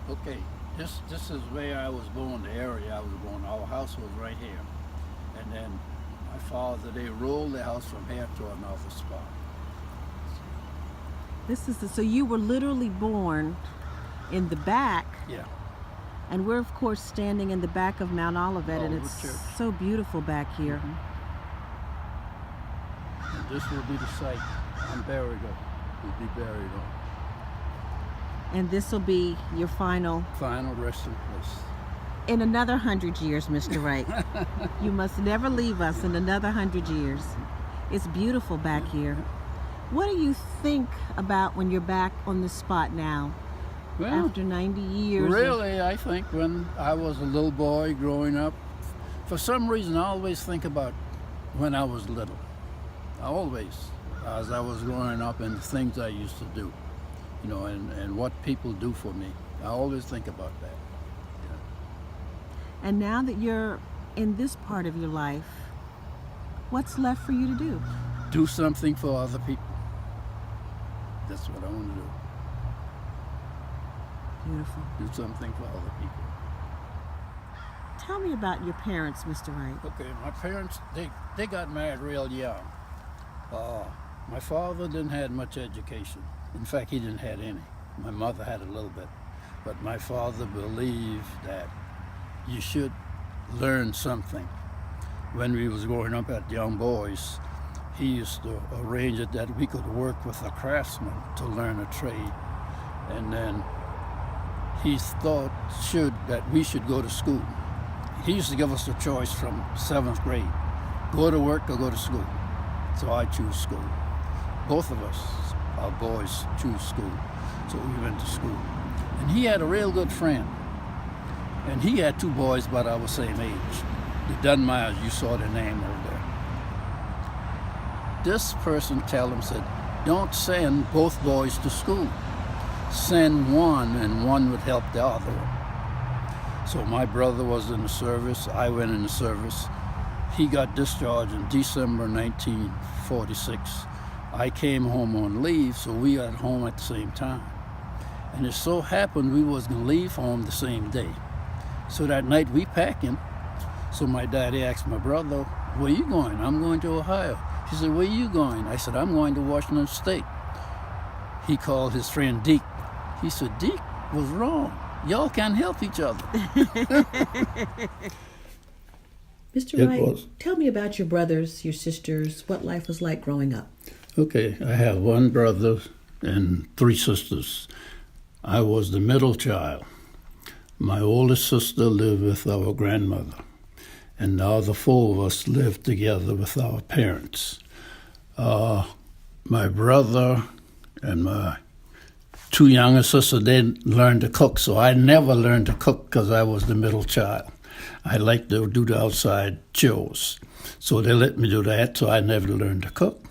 Okay, this is where I was born, the area I was born. Our house was right here. And then my father, they rolled the house from here to another spot. So you were literally born in the back, Yeah. and we're of course standing in the back of Mount Olivet, and Olivet it's Church. so beautiful back here. And this will be the site I'm buried on. We'll be buried on. And this will be your final Final resting place. in another 100 years, Mr. Wright. You must never leave us in another 100 years. It's beautiful back here. What do you think about when you're back on the spot now, Well, after 90 years? really, I think when I was a little boy growing up, for some reason I always think about when I was little. I always, as I was growing up, and the things I used to do, and what people do for me. I always think about that. And now that you're in this part of your life, what's left for you to do? Do something for other people. That's what I want to do. Beautiful. Do something for other people. Tell me about your parents, Mr. Wright. Okay, my parents, they got married real young. My father didn't have much education. In fact, he didn't have any. My mother had a little bit. But my father believed that you should learn something. When we was growing up at young boys, he used to arrange it that we could work with a craftsman to learn a trade. And then he thought that we should go to school. He used to give us the choice from 7th grade, go to work or go to school. So I choose school. Both of us, our boys, choose school. So we went to school. And he had a real good friend. And he had 2 boys about our same age. The Dunmires, you saw their name over there. This person said, don't send both boys to school. Send one, and one would help the other one. So my brother was in the service, I went in the service. He got discharged in December 1946. I came home on leave, so we got home at the same time. And it so happened we was gonna leave home the same day. So that night we packing. So my daddy asked my brother, where you going? I'm going to Ohio. He said, where you going? I said, I'm going to Washington State. He called his friend Deke. He said, Deke was wrong. Y'all can't help each other. Mr. Wright, tell me about your brothers, your sisters, what life was like growing up. Okay, I have 1 brother and 3 sisters. I was the middle child. My oldest sister lived with our grandmother, and the other 4 of us lived together with our parents. My brother and my 2 younger sisters, they learned to cook, so I never learned to cook because I was the middle child. I liked to do the outside chores, so they let me do that, so I never learned to cook.